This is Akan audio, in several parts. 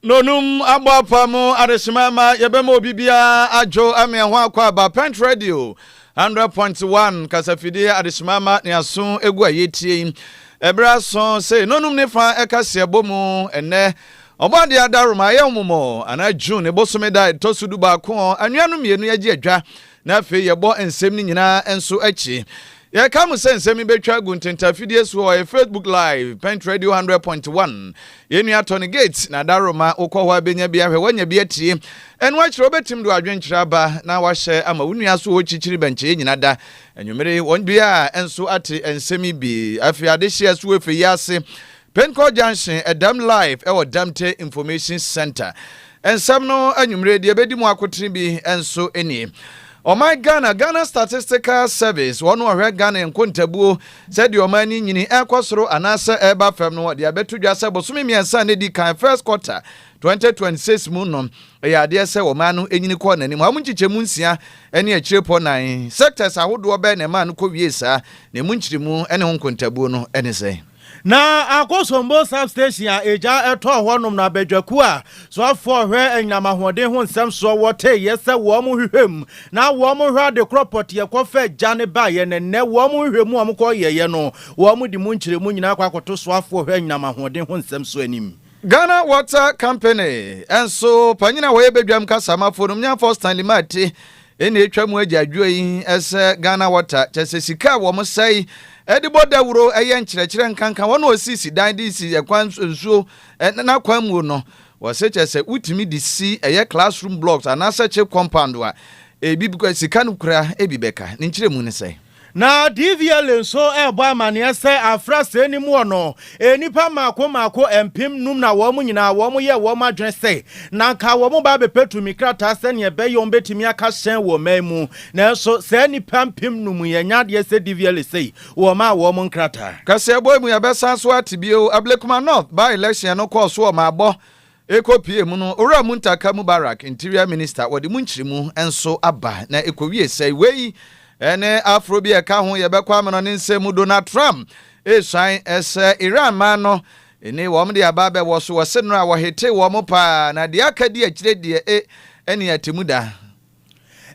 Nonum abapamu adesimama yebemo bibia ajo amienho akwa ba Pent Radio 100.1 kasafidi adesimama ne aso egu ayetie ebra so say nonum ne fa ekase bomu ene obade adaruma yemumo ana June ebosomeda tosudu ba ko anuanum yenu yagi adwa na afi yebo ensem ni nyina enso achi ya kamu sensemi betwa guntenta fidie so o Facebook live Pent Radio 100.1 yenu atoni gates na daroma ukọhwa benya bia hwe wanya bia tie enwa kire obetim do adwenkyira ba na wahye ama wunua so ochichiri benche nyina da enwumere won bia enso ate ensemi bi afi adehye so efe yase Penco Junction Edam live ewo Damte Information Center ensam no enwumere de bedi mu akotiri bi enso eni. Oh my Ghana Statistical Service one who Ghana en kontabuo said your money nyini ekosoro anasa eba fam no de abetu dwase bosumi miensa ne di kan first quarter 2026 mu no ya de se wo manu enyini ko nani mu amunchiche mu nsia ene achirepo nan sectors ahodo be na man ko wiesa ne munchirimu ene ho kontabuo no ene se na akosombo substation a eja eto honom na badwaku a so afọ hwe anyamahode ho nsem so wote yese wo mo hwehwem na wo mo hwa de cropot ye kofa jane ba ye ne wo mo hwehwemu am ko ye no wo mo di mu nkyeremu nyina akwakoto so afọ hwe anyamahode ho nsem so anim Ghana Water Company enso panyina wo ye bedwam kasama fonum nya for Stanley Mate ene etwamu agyaadwo yi ese Ghana Water chese sika wo mo sai edibo dawuro eye nkyerɛkyerɛ nkankan wono osisi dan di si ekwan nsuo na kwan mu no wose chese utimi di si eye classroom blocks anasa che compound wa ebi biko sika no kura ebi beka ne nkyerɛmu ne sai na DVL so ebo amane se afra se ni mu ono enipa mako empim num na wo mu nyina wo mu ye wo ma dwen se na nka wo mu ba be petumi krata se ne be yo betimi aka hyen wo mamu na so se nipa empim num ye nya de se DVL se wo ma wo mu krata kase boy mu ya be sanso atibio Ablekuma North by election no course wo ma abo ekopie mu no ora mu ntaka Mubarak interior minister wodi mu nkyirimu enso aba na ekowie se wei ene afrobia ka ho yebekwa amano ne nsemu Donald Trump esan ese Iran ma no ene wo mde ababe wo so wo se no a wo hete wo mo pa na de akadi akire de ene atemuda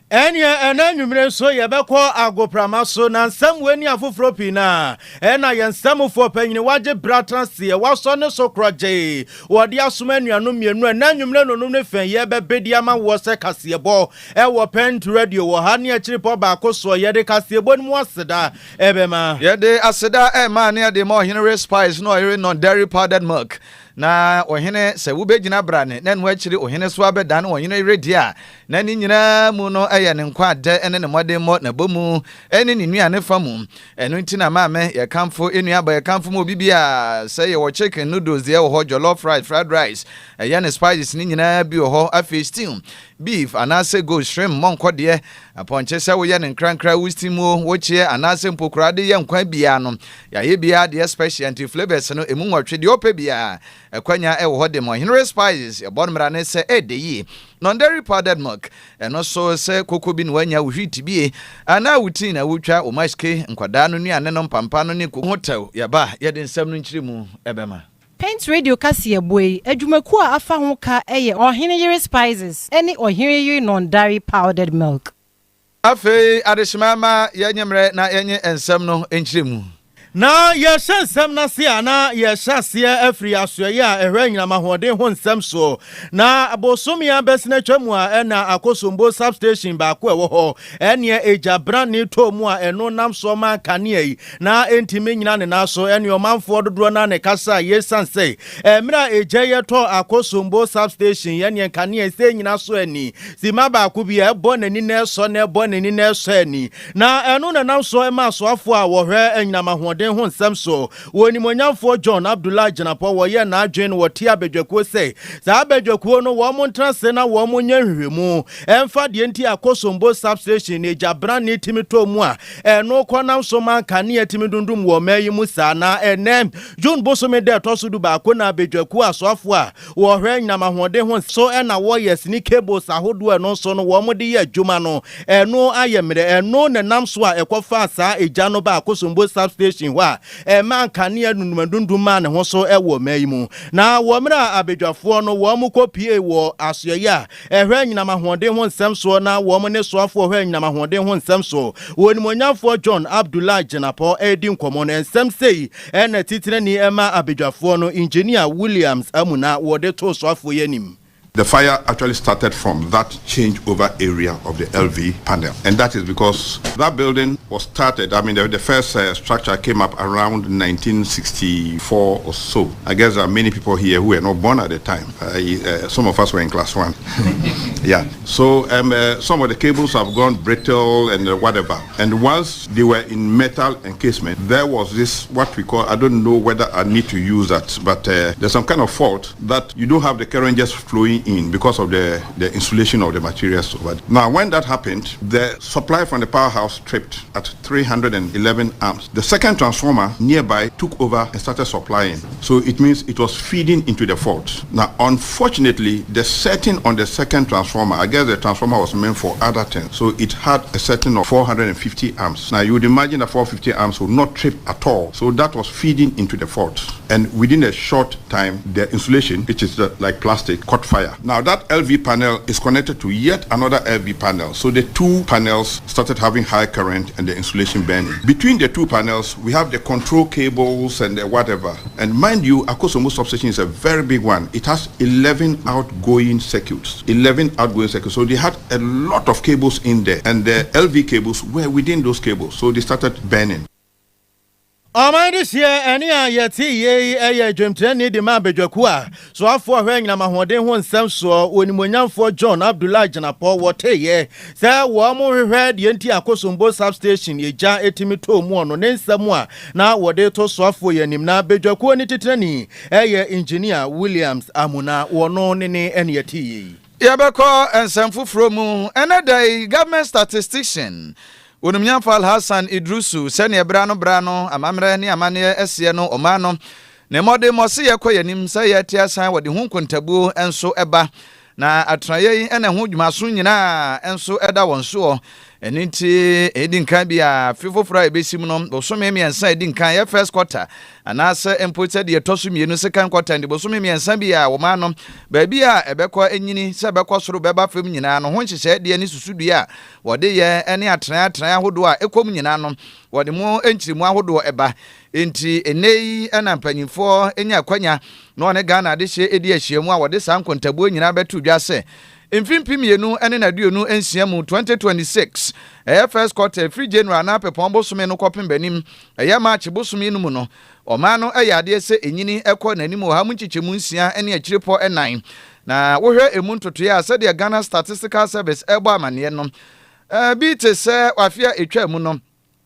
enye enanwumre so yebekọ agoprama so na nsam weni afoforo pina ena ye nsamfo panyini waje bratranse waso ne so kroje wode asoma anuanu mienu enanwumre nonum ne fen yebebedi ama wo se kasebo wo Pent Radio wo ha ne akiripo ba koso yede kasebo ni mu aseda ebema yede aseda ma ne de mo Henry Spice no ire non dairy powdered milk na ohene se wubegina brane na no akiri ohene so abeda na ohene redia na ni nyina mu no eye ne nkwa de ene ne modem mo na bomu ene ni nuane famu eno ntina maame ye kamfo enua ba ye kamfo mo bibia se ye wo chicken noodles ye wo jollof fried rice eye ne spices ni nyina bi wo afi stew beef anase go shrimp monko de aponche se wo ye ne nkrankra wustimu wo chie anase mpokurade ye nkwa bia no ya ye bia de special anti flavors no emu nwotwe de ope bia ekwanya wo de mo Henry Spices e bonmra ne se edeyi non-dairy powdered milk eno so se koko bi no wanya uhwiti bie ana wuti na wutwa o maske nkwada no nuane no mpampa no ne ko hotel yaba ye de nsam no nkyiremu ebema Pent Radio kase boy adwumaku a afa ho ka eye Henry Spices ene Henry non-dairy powdered milk afi adeshimama yenyemre na yenye ensam no nkyiremu na ye shansam na sia na ye shasia afri asoye a ehwe nyina mahode ho nsam so na abosomia besina twam a na akosombo substation ba ko ewo ho ene ejabran ni to mu a eno nam so ma kane yi na entime nyina ne na so ene omanfo dodo na ne kasa ye sanse emra eje ye to akosombo substation ye ne kane se nyina so ani sima ba ko bi ebo nani na so na ebo nani na so ani na eno na nam so e ma so afo a wo hwe nyina mahode ahoɔden ho nsɛm so woni monyamfo John Abdullah Janapo wo ye na adwen wo tia badwakuo sei saa badwakuo no wo mo ntrase na wo mo nya hwehwemu emfa de nti akosombo substation ne jabran ne timito mu a eno kɔnam so man kane atimi dundum wo mayi mu saa na enem June bosome de toso du ba ko na badwakuo asoafo a wo hwɛ nyam ahoɔden ho so na wo yes ni cables ahodo eno so no wo mo de ye adwuma no eno ayemre eno ne nam so a ekofa saa eja no ba akosombo substation wa man kane anunumdundum ma ne ho so wo mayi mu na wo mra abadwafo no wo mo kopie wo asoye a ehwɛ nyam ahoɔden ho nsɛm so na wo mo ne soafo hwɛ nyam ahoɔden ho nsɛm so woni monyamfo John Abdullah Janapo edi nkomo no nsɛm sei na titire ni ema abadwafo no engineer Williams amuna wo de to soafo yanim. The fire actually started from that changeover area of the LV panel. And that is because that building was started, the first structure came up around 1964 or so. I guess there are many people here who were not born at the time. Some of us were in class 1. Yeah. So some of the cables have gone brittle and whatever. And once they were in metal encasement, there was this, what we call, I don't know whether I need to use that, but there's some kind of fault that you don't have the current just flowing in because of the insulation of the materials. Now, when that happened, the supply from the powerhouse tripped at 311 amps. The second transformer nearby took over and started supplying. So it means it was feeding into the fault. Now, unfortunately, the setting on the second transformer, I guess the transformer was meant for other things. So it had a setting of 450 amps. Now, you would imagine that 450 amps would not trip at all. So that was feeding into the fault. And within a short time, the insulation, which is like plastic, caught fire. Now that LV panel is connected to yet another LV panel. So the two panels started having high current and the insulation burning. Between the two panels, we have the control cables and the whatever. And mind you, Akosombo substation is a very big one. It has 11 outgoing circuits. 11 outgoing circuits. So they had a lot of cables in there. And the LV cables were within those cables. So they started burning. This year, any ye Jemteni de Mabedjakua. So after when Yamahoden won some so when Monyamfo John Abdullah Janapo what ye. Sir, one more heard Yenti Akosombo substation, ye ja etimito mono, nen samoa. Now what they to so for Yanimna Bedjakua nititani, engineer Williams Amuna, or no nene any yeti. Yabako and Sanfu Fromu, another government statistician. Unumnyamfo Hassan Idrusu sene brano amamre ni amane esie no omano ne mode mose yekoye nim sa ye tiasan wode hu kontabuo enso eba na atraye ene hu dwumaso nyina enso eda wonso eniti edinkan bia fifofra ebesim no bosome miensa edinkan ye first quarter anase imported ye tosu mienu second quarter ndi bosome miensa bia wo ma no ba bia ebekọ enyini se bekọ soro beba fam nyina no ho nhyehyɛ de ani susudua wode ye ene atran ahodo a ekom nyina no wode mu enchirimu ahodo eba enti enei ena mpanyimfo enya kwanya no ne Ghana de hye edi ahyiamu a wode san kontabuo nyina betu dwa se Mfimpi mienu ene na duonu ensiamu 2026 first quarter free January na pepon bosome no kopem banim March bosome no mu no oma no ade se enyini ekọ nanim o ha mu nchichemu nsia ene akiripo enan na wo hwe emu ntoto ya se de Ghana Statistical Service ebo amane no bi te se wafia etwa mu no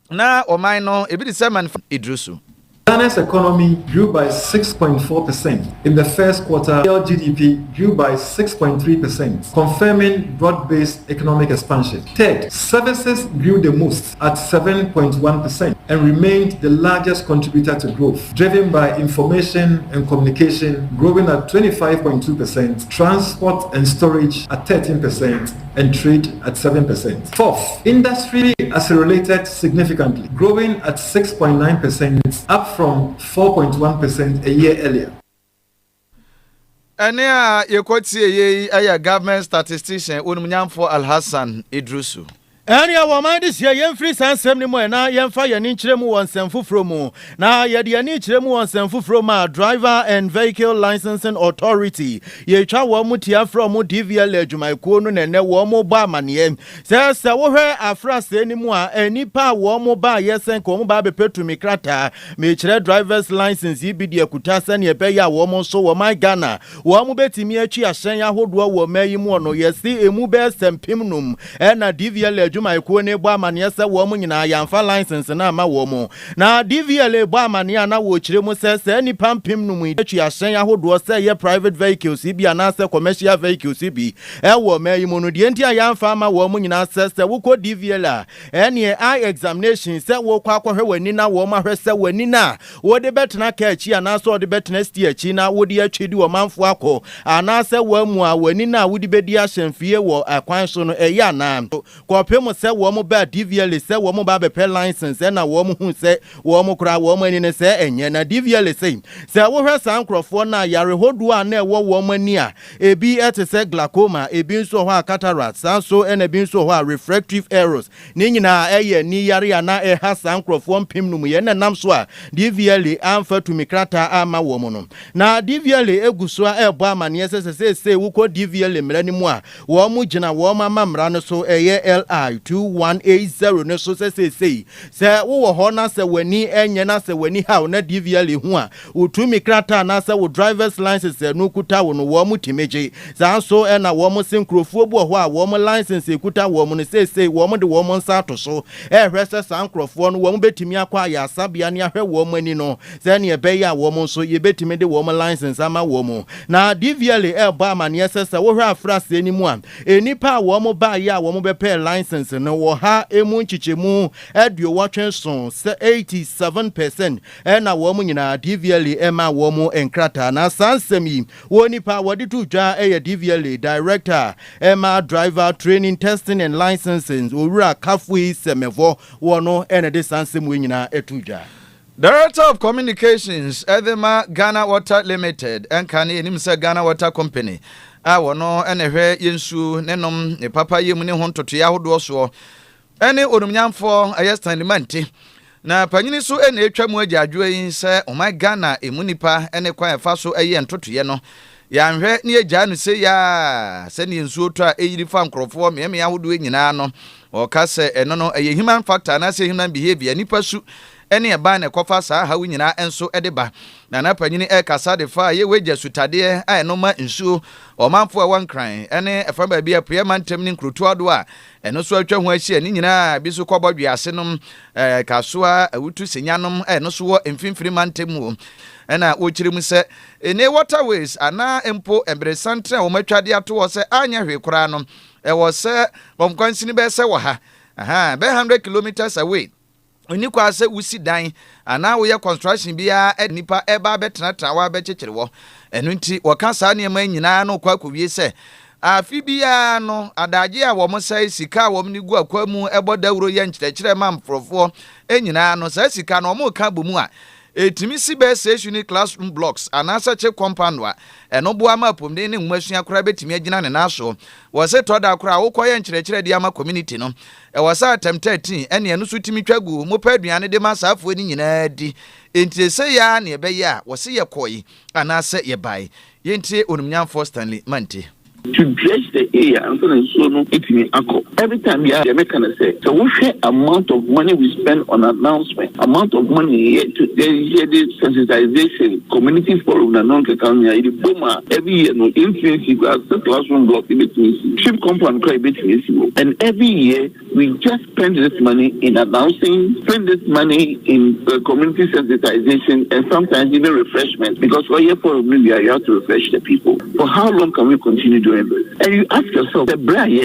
na oman no ebi de se man Idrusu. Ghana's economy grew by 6.4%. In the first quarter, real GDP grew by 6.3%, confirming broad-based economic expansion. Third, services grew the most at 7.1% and remained the largest contributor to growth, driven by information and communication growing at 25.2%, transport and storage at 13%, and trade at 7%. Fourth, industry accelerated significantly, growing at 6.9%, up from 4.1% a year earlier. Ania yekotie ye aya government statistician Unumnyamfo Hassan Idrusu. Ania wa mind this year yemfri sansem ni mo na yemfa ye ni nkyeremu wonsem foforo mu na ye de ani nkyeremu wonsem foforo ma Driver and Vehicle Licensing Authority ye twa wo mu tia from DVL adwumaikuo no nene wo mu ba amane se wo hwe afrase ni mu a enipa wo mu ba yesen ko mu ba be petumi krata me kyerɛ drivers license yi bi de akuta sane ye be ya wo mu so wo my Ghana wo mu betimi atwi ahyen ahodo wo mayi mu no ye si emu be sempim num na DVL adwumayɛkuo ne bɔ amaneɛ sɛ wɔn nyinaa yɛamfa license na ama wɔn na DVLA bɔ amaneɛ na wɔkyerɛ mu sɛ nipa mpem no mu atwi ahyɛn ahodoɔ sɛ yɛ private vehicles bi anaasɛ commercial vehicles bi ɛwɔ mayi mu no deɛ nti a yɛamfa ama wɔn nyinaa sɛ wokɔ DVLA ɛne eye examination sɛ wokɔ akɔhwɛ w'ani na wɔn ahwɛ sɛ w'ani na wɔde bɛtena ka akyi anaasɛ wɔde bɛtena sti akyi na wɔde atwi di wɔmanfo akɔ anaasɛ wɔamu a w'ani na wɔde bɛdi ahyɛmfie wɔ akwan so no ɛyɛ anaa kɔpem sɛ wɔn ba DVLA sɛ wɔn ba bɛpɛ license ɛna wɔn hu sɛ wɔn kora wɔn ani ne sɛ ɛnyɛ na DVLA sɛ wohwɛ saa nkrɔfoɔ na yare hodoɔ a na ɛwɔ wɔn ani a ebi ɛte sɛ glaucoma ebi nso hɔ a cataract saa nso ɛna ebi nso hɔ a refractive errors ne nyinaa ɛyɛ ni yare a na ɛha saa nkrɔfoɔ mpem no mu yɛ na nam so a DVLA amfa tumi krata ama wɔn no na DVLA egu so a ɛbɔ amaneɛ sɛ wokɔ DVLA mmara ne mu a wɔn gyina wɔn ama mmara no so ɛyɛ LI 2180 ne so sɛ wowɔ hɔ na sɛ w'ani ɛnyɛ na sɛ w'ani ha na DVLA hu a wotumi krata na sɛ wo driver's license no kuta wo no wɔn timegye saa nso ɛna wɔn se nkrɔfoɔ bu hɔ a wɔn license kuta wɔn no wɔn de wɔn nsa ato so ɛhwɛ sɛ saa nkrɔfoɔ no wɔn betumi akɔ ayɛ asabea ne ahwɛ wɔn ani no sɛ ne ɛbɛyɛ a wɔn nso yɛbɛtumi de wɔn license ama wɔn na DVLA ɛbɔ amaneɛ sɛ wohwɛ afrase ani mu a enipa a wɔn ba yɛ a wɔn bɛpɛ license no wɔ ha emu nkyekyɛmu aduowɔtwe so sɛ 87% ɛna wɔn nyinaa DVLA ɛma wɔn nkrata na saa nsɛm yi wɔn nipa wɔde to dwa ɛyɛ DVLA director ɛma driver training testing and licensing owura kafui sɛmɛfo wɔn ɛna de saa nsɛm wɔn nyinaa ɛto dwa. Director of Communications Edema Ghana Water Limited ɛnka ne enim sɛ Ghana Water Company a wɔno ɛna hwɛ yensu nenom ne papa yemu ne ho ntotoya ahodoɔ so ɛne onumnyamfo ɛyɛ Stanley Mante na panyini so ɛna etwa mu agya adwo yi sɛ ɔman Ghana emu nipa ɛne kwan ɛfa so ɛyɛ ntotoye no yɛanhwɛ ne agya no sɛ ya sɛ ne nsuo to a ɛyiri fa nkrɔfoɔ mmemme ahodoɔ nyinaa no ɔka sɛ ɛno no ɛyɛ human factor na sɛ human behavior nipa su ɛne ɛba na ɛkɔfa saa hawo nyinaa ɛnso ɛde ba na panyini ɛkasa de fa yɛ wagya sutadeɛ a ɛno ma nsuo ɔmanfo a wankran ɛne ɛfa baabi a priya mantem ne nkrotoa do a ɛno so atwa ho ahyia ne nyinaa bi so kɔbɔ dwiase nom kasoa awutu senyanom ɛno so wɔ mfimfiri mantem mu ɛna wɔkyerɛ mu sɛ ene waterways ana empo embresantre a wɔmatwade ato wɔ sɛ anya hwe koraa no ɛwɔ sɛ bomkwansini bɛ sɛ wɔ ha bɛ 100 kilometers away oni kwa sɛ wusi dan ana wo yɛ construction bia nipa ɛba bɛtenatena wa bɛkyekyere wɔ ɛno nti wɔka saa nneɛma nyinaa no kwa kowie sɛ afi bia no adagye a wɔn sɛ sika a wɔn ni gu akwa mu ɛbɔ dawuro yɛ nkyerɛkyerɛ ma mforofoɔ nyinaa no sɛ sika no wɔn ka bɔ mu a etimi si bɛ station classroom blocks anasa che compound wa ɛno boa ma pomde ne nwasua kora betimi agina ne naso wɔ se tɔda kora wokɔyɛ nkyerɛkyerɛ de ama community no ɛwɔ sa atem 13 ɛne ɛno so timi twagu mo pa aduane de ma saafoɔ ni nyinaa di enti sɛ ya ne ɛbɛyɛ a wɔ se yɛ kɔyi anasa yɛ bai yɛntie onumnyamfo Stanley Mante. To dredge the area and so no it me ako. Every time we are say so we share amount of money we spend on announcement, amount of money here to the sensitization, community forum and non-Kekanya, the boomer every year no influence the classroom block in between ship compound cry between and every year we just spend this money in announcing, spend this money in community sensitization and sometimes even refreshment because for year for maybe you have to refresh the people. For how long can we continue doing? And you ask yourself, the brain,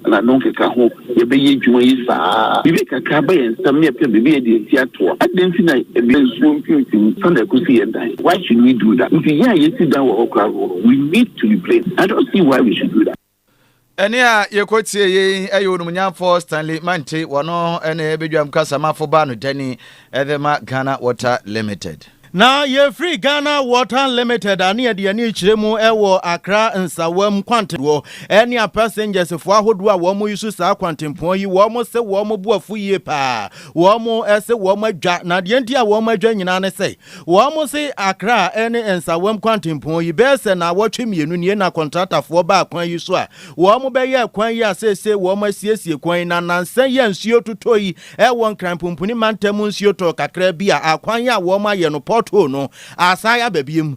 and I don't care how you be doing sa. You make a cabin and some near baby at the theater. I didn't see that a big swim Sunday could see and die. Why should we do that? If you sit down with we need to replace. I don't see why we should do that. Enia yekotie ye ayonumnyamfo Stanley Mante wono ene bedwam kasamafo ba no dani edema Ghana Water Limited. Na ye free Ghana Water Limited ani adiani chiremu ewo Accra nsawam kwantempo eni a passengers fo ahodo a wo mo yusu sa kwantempo yi wo mo se wo mo buafu yie pa wo mo ese wo mo adwa na de enti a wo mo adwa nyina ne se wo mo se Accra eni nsawam kwantempo yi be se na wotwe mienu nie na contractor fo ba kwan yi so a wo mo be ye kwan yi asese wo mo asiesie kwan na nansan ye nsuo totoyi ewo nkranpompuni mantemu nsuo to kakra bi a akwan yi a wo mo ye no porto no asaya babiem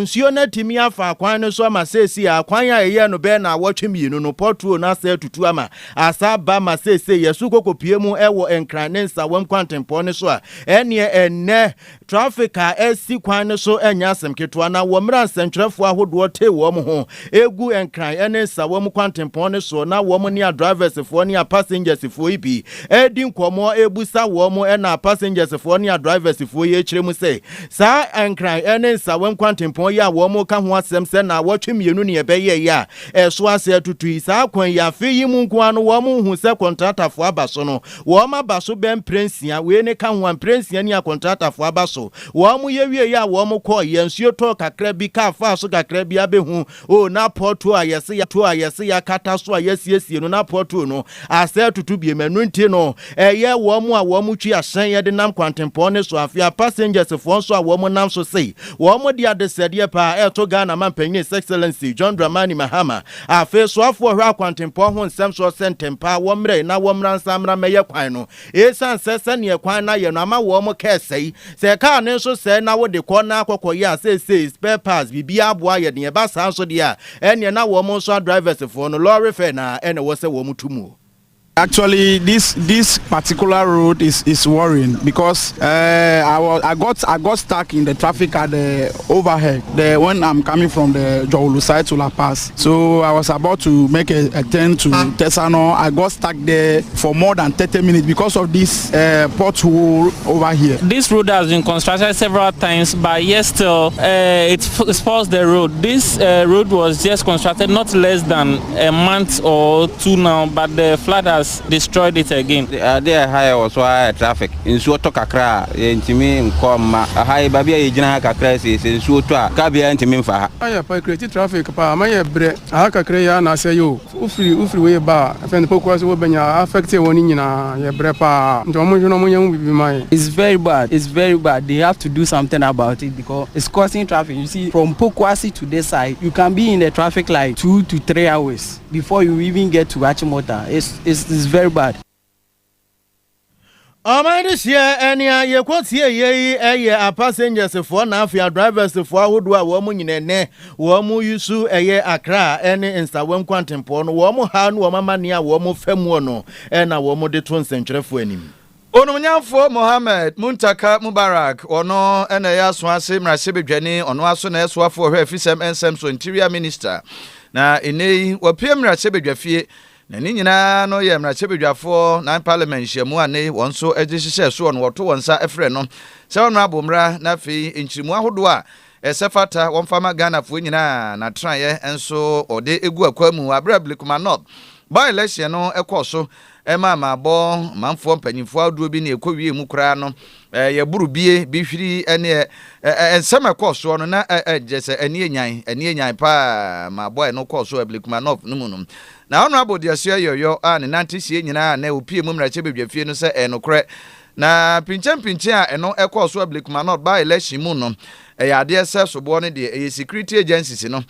nsuo na timi afa kwan no so ama sesi akwan ya eye no be na awotwe mienu no porto na asa tutu ama asa ba ma sesi yesu kokopie mu ewo enkranensa wam kwantempo ne so a ene traffic a esi kwan no so enya asem keto na wo mra nsentwerefo ahodo te wo mo ho egu enkran ene sa wam kwantempo ne so na wo mo ne drivers fo ne passengers fo ibi edi nkomo ebusa wo mo na passengers fo ne drivers fo ye kiremu se sa enkran ene sa wam kwantempo ya wo mo ka ho asem se na wotwe mienu ne ebeye ya so ase tutu sa kwan ya fe yi mu nko ano wo mo hu se contractor fo abaso no wo ma baso ben prensia we ne ka ho prensia ne contractor fo abaso wo mo ye wie ya wo mo ko ye nsuo to kakra bi ka fa so kakra bi abehu o na porto ayese ya kata so ayesiesie no na porto no ase tutu bi menu nti no eye wo mo a wo mo twi asen ye de nam kwantempo ne so afia passengers fo so a wo mo nam so sei wo mo dia de sede pa to Ghana man panyin excellency John Dramani Mahama afi so afo hwa kwantempo ho nsem so sentempa wo mre na wo mra nsamra meye kwan no esan sese ne kwan na ye no ama wo mo kesei se ka ne so se na wo de ko na akokoye a se spare parts bibia aboa ye de ba san so de a ene na wo mo so drivers for no lorry fare na ene wo se wo mo tumu. Actually, this particular road is worrying because I got stuck in the traffic at the overhead when I'm coming from the Jowulu side to La Paz. So I was about to make a turn to Tesano. I got stuck there for more than 30 minutes because of this pothole over here. This road has been constructed several times, but yet still it spoils the road. This road was just constructed not less than a month or two now, but the flood has destroyed it again. There high also high traffic. In Suoto Kakra, Intimi, Koma, a high Babia Jina Kakra is in Suoto, Kabia Intiminfa. I have created traffic, pa, my bre, Haka Crea, and I say you, Ufri way bar, if the Pocos will be affected one in your brepa, Domojono will be mine. It's very bad. It's very bad. They have to do something about it because it's causing traffic. You see, from Pokwasi to this side, you can be in the traffic like 2 to 3 hours before you even get to Achimota. It's very bad. This year, any ye quote ye a passengers for na afia drivers for ahodo a wo mu nyine wo mu yusu eye Accra any Instagram kwantempo no wo mu ha no wo mama ne a wo mu famu no na wo mu de to nsentwerefo anim. Onomnyafo Mohammed Muntaka Mubarak ono ena ya so ase mrasebedwane ono aso na eso afo hwe afisem ensem so interior minister na enei wapie mrasebedwafie na ni nyina no ye mrasebedwafo na parliament hyemu ane wonso agihihye so no woto wonsa efre no se wono abomra na fi enchirimu ahodo a esefata wonfama Ghana fo nyina na traye enso ode egu akwamu abrablikuma north by election no ekoso ma bo manfo mpanyimfo aduo bi na ekowie mu kura no ye burubie bi hwiri ene ensem ekoso no na jese ene enyan pa ma boy no koso ablikuma north no mu no na ono abodi aso yoyo a ne nantisie nyina na opie mu mrache bedwafie no se enokre na pinchen a eno ekoso ablikuma north by election mu no ya de ese sobo no de security agencies no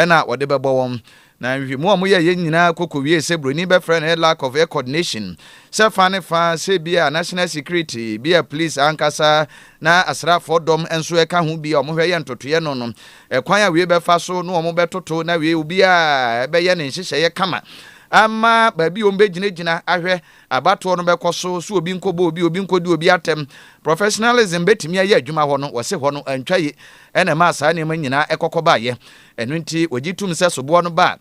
na wode bebo won na nhwemu amu ye nyina kokowie se broni be friend lack of coordination se fane fa se bia national security bia police ankasa na asrafo dom enso eka ho bia omo hwe ye ntotoye no no kwan a we be fa so no omo betoto na we obi a be ye ne nhihye ye kama ama babi ombe ginagina ahwe abato no bekoso so obi nkobo obi nkodi obi atem professionalism betimi aye adwuma ho no wose ho no antwaye ene ma asa ne manyina ekokoba ye eno nti ogitum se sobo no ba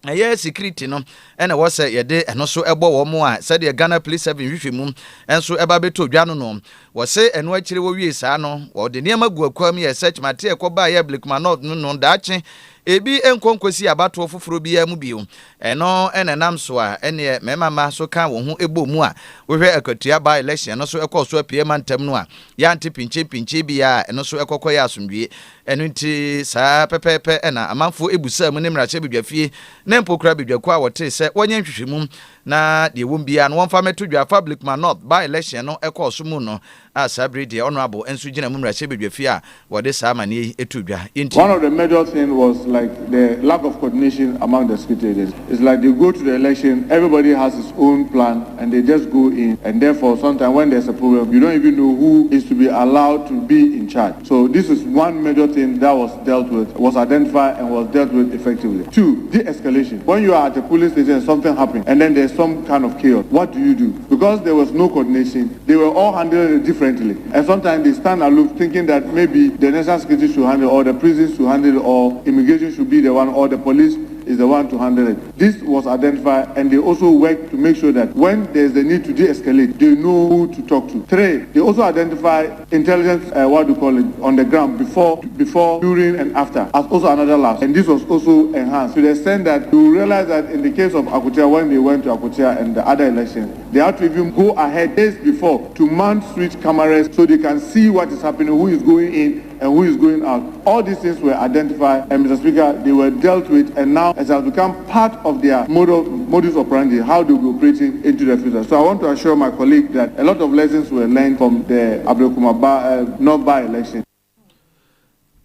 eye security no ene wo se yede eno so ebo wo mo a se de Ghana Police 7 hwehwemu enso eba beto dwa no wo se eno akire wo wie saa no wo de niam agu akwam ye search mate ekoba ye blikuma no daache ebi enkonkosi abato foforo bia mu bio eno enenam so a ene memama so kan wo ho ebo mu a wo hwe akatua ba election no so ekoso apie mantem no a ya nte pinche bia eno so ekokoya asomdwie eno nti saa pepepe ena amanfo ebusa mu ne mrache bedwafie na mpokura bedwako a wote se wonye nhwehwemu na de wombia no wonfa meto dwa public man north by election no ekọ so mu no asabre de honorable ensu gina mu mrahye bedwafi a wode saa mane etu dwa. One of the major things was like the lack of coordination among the security agents. It's like they go to the election, everybody has his own plan and they just go in, and therefore sometimes when there's a problem you don't even know who is to be allowed to be in charge. So this is one major thing that was dealt with, was identified and was dealt with effectively. 2, de-escalation. When you are at a police station and something happened and then there's some kind of chaos, what do? Because there was no coordination, they were all handling it differently, and sometimes they stand aloof thinking that maybe the national security should handle, or the prisons should handle it, or immigration should be the one, or the police is the one to handle it. This was identified, and they also work to make sure that when there's a need to de-escalate, they know who to talk to. 3, they also identify intelligence, on the ground before, during, and after, as also another lab. And this was also enhanced to the extent that you realize that in the case of Akutia, when they went to Akutia and the other elections, they had to even go ahead days before to mount switch cameras so they can see what is happening, who is going in and who is going out. All these things were identified, and Mr. Speaker, they were dealt with, and now it has become part of their modus operandi, how they will be operating into the future. So I want to assure my colleague that a lot of lessons were learned from the Abdulkumar North by-election.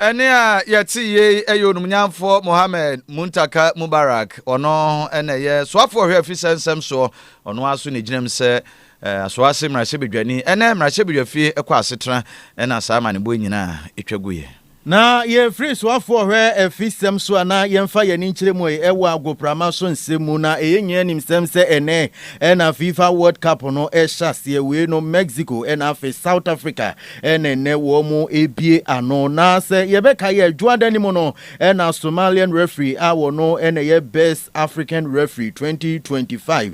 Ene a yeti ye eyonumnyamfo Mohammed Muntaka Mubarak ono ene ye soafo hwe afisensem so ono aso ne ginam se asoase mrahye bedwani ene mrahye bedwafi ekwa asetena ena saa ma ne bo nyina etwaguye. Na ye free so afọ hwe efisem so ana ye mfa ye ni nkire mu ewa agoprama so nsemu na eyenye nimsem se ene na FIFA World Cup no ehase we no Mexico na fe South Africa ene wo mu ebie ano na se ye beka ye adwada ni mu no na Somalian referee awo no ye best African referee 2025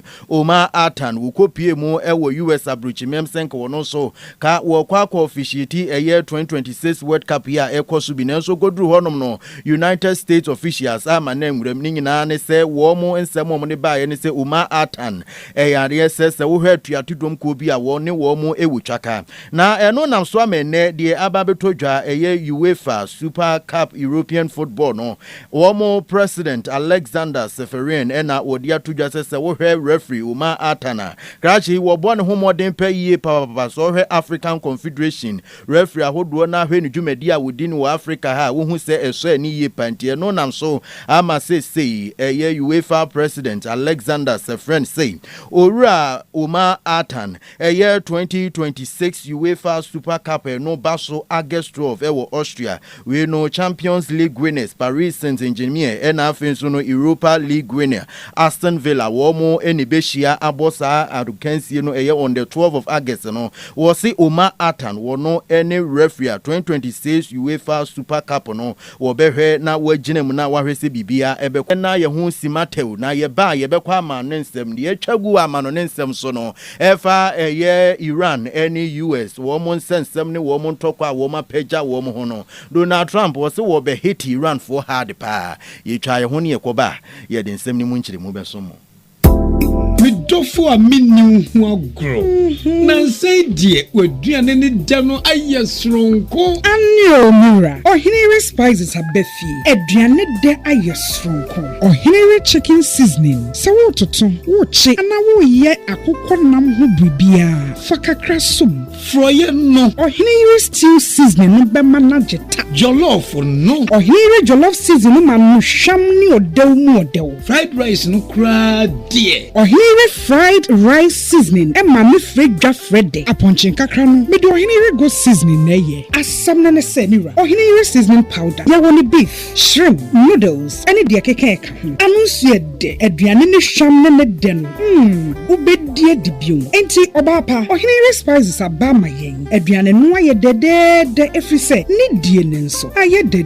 Ak.an ukopie mu ewo US abrochimem senko no so ka wo kwa officiate 2026 World Cup ya Subinenso godru honom no United States officials amanem rem ni nyina ne se wo mo nsem mo ne ba ye ne se Ak.an yare se wo hwatu atudom ko bi a wo ne wo mo ewutwaka na eno nam so amene de ababetodwa UEFA Super Cup European Football no wo mo president Alexander Seferin na wodi atudwa se wo hwe referee Ak.an krachi wo bo ne homoden pa yie papa so hwe African Confederation referee ahodo na hwe ne dwumadi a wodi ni Africa ha wo hu se eso ani ye pantie no nam so ama say UEFA president Alexander Seferin say owura Ak.an 2026 UEFA Super Cup no baso August 12 ewo Austria we no Champions League winners Paris Saint-Germain na afenso no Europa League winner Aston Villa wo mo eni behia abosa adukansie no on the 12th of August no wo se Ak.an wo no any referee 2026 UEFA Super Cup no wo behwe na wagina mu na wahwese bibia ebe na ye hu simatew na ye ba ye bekwa ama nensem de atwagu ama no nensem so no efa ye Iran any US wo mo nsensem ne wo mo ntokwa wo ma pagya wo mo ho no Donald Trump wo se wo be hit Iran for hard pa ye twa ye ho ne ye koba ye de nsem ne mu nkire mu beso mo Midofo a minni hu agro na say die waduane ne da no ayesronko Anne omura Ohinere spices abefi aduane de ayesronko Ohinere chicken seasoning so wo toto wo chi ana wo ye akokọ nam ho bibia fakakra som froye no Ohinere stew seasoning no be manageta jollof no Ohinere jollof seasoning ma no hwam ni odew mu odew fried rice no kra die Ohinere fried rice seasoning e ma me fredwa frede aponchin kakra no me de Ohinere go seasoning na ye asam na ne se niwa Ohinere seasoning powder ya woni beef shrimp noodles any de keke ka ho anunsu ede aduane ne hwam na ne de no ubedie dibio enti obapa Ohinere spices abama yen aduane no aye de efrise ni die ne nso aye de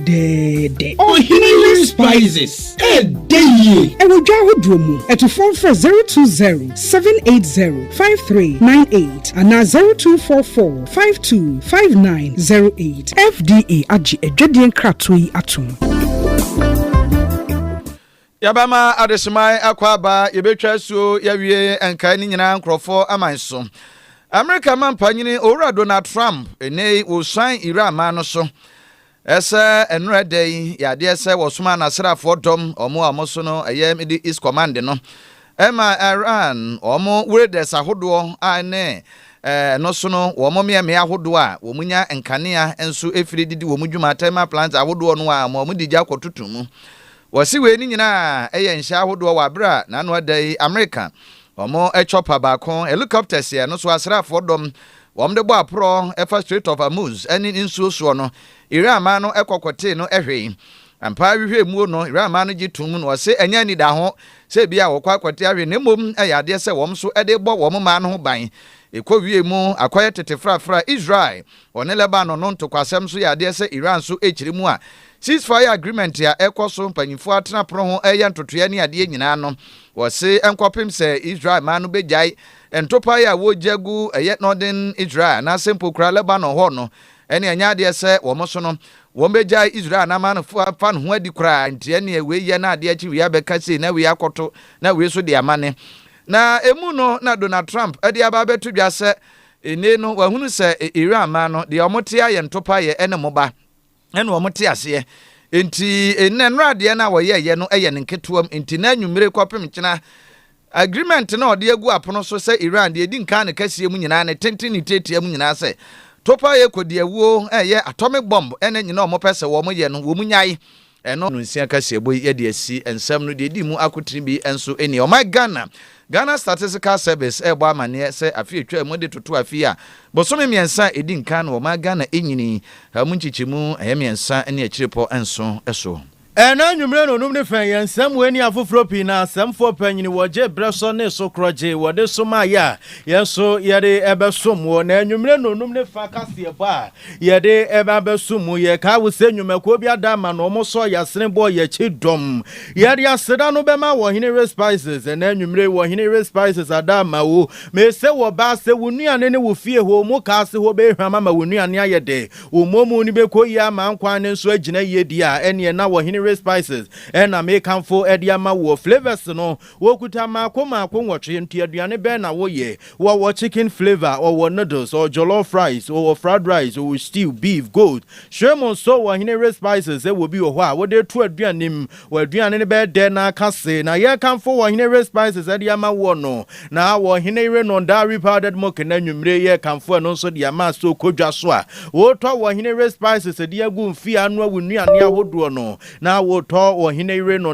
Ohinere spices edeye e wodwa hodromu etofon for 020-780-5398 and 0244-525908 FDA agi edwadien kratoi atum. Yabama adesimai akwaba yebetwa so yawie enkai ni nyina nkrofo amanso. America man panyini owura Donald Trump ene wo san Iran man no so. Ese enura dey yade ese wo soma na serafo dom omo amoso no eyem di East Command no. Emma Iran omo wedes ahodo ane no so no wo mo me ahodo a wo munya nkanea enso efiri didi wo mudwuma tema plant ahodo no a mo digya kototo mu wasi we ni nyina eye nhya ahodo wa bra na no adai America omo chopper ba kon helicopters ye no so asrafo dom wom de bo apro efa Strait of Hormuz eni nsuo so no Iran ma no ekokote no ehwe ampa hwehwe mu no Iran ma no gitum no wase enya ni da ho se bia wo kwakote ahwe ne mom eyade se wom so ede bo wom ma no ho ban ekowie mu akoye tetefrafra Israel one Lebanon no ntokwasem so yade se Iran so echiri mu a ceasefire agreement ya ekoso mpanyifo atena pro ho eya ntotoya ni ade nyina no wose enkopim se Israel ma no bejai entopa ya wo jagu eye northern Israel na sempo kra Lebanon ho no ene anya ade se wo so no wo bejai Israel na ma no fa no ho adi kra ntie ne we ye na ade achi we abeka sei na we akoto na we so de amane na emu no na Donald Trump ade aba betu dwa se ene no wahunu se Iran ma no de omote aye ntopa ye ene moba ene omote ase enti enenrade na wo ye no eye nketuam enti na nwumire kwapem kina agreement na ode agu apono so se Iran de edi nka ne kasie mu nyina ne tentini tetia mu nyina se topa ye kodi awuo eye atomic bomb ene nyina omopese wo mo ye no wo munyai eno nsia kasie boy ye de asi ensam no de di mu akotiri bi enso eni o my Ghana Statistical Service ebo amane se afi etwa mu de toto afi a bosome miensa edi nka no my Ghana enyini ha mu nchichimu miensa ene akiripo enso eso ena nwumre no num ne fan yansam we ni afoforo pi na asamfo panyini woje breso ne so kroje wode so ma ya yenso yede ebesom wo na nwumre no num ne fa kase ba yede ebesom ye ka wo se nwumako bi adama no mo so ya sene bo ya chidom yede aseda no be ma wo hene spices na nwumre wo hene spices adama wo me se wo ba se wo nuane ne wo fie ho mo ka se ho be hwama ma wo nuane ayede wo momu ni be ko ya ma nkwan ne so agina yedi a ene na wo hene spices and American for ediama wo flavors no wo kuta makoma kwonwotwe nti aduane be na wo ye wo chicken flavor or noodles or jollof rice or fried rice or stew beef goat shrimp so wo hine spices e wo bi wo ho a wo de tu aduanem wo aduane ne be de na kase na ye kan for wo hine spices ediama wo no na wo hine re no dairy powdered milk na nwumre ye kan for no so de ama so kodwa so a wo to wo hine spices de agu mfi anu awu nuane ahodo no na wo to wo hine ire no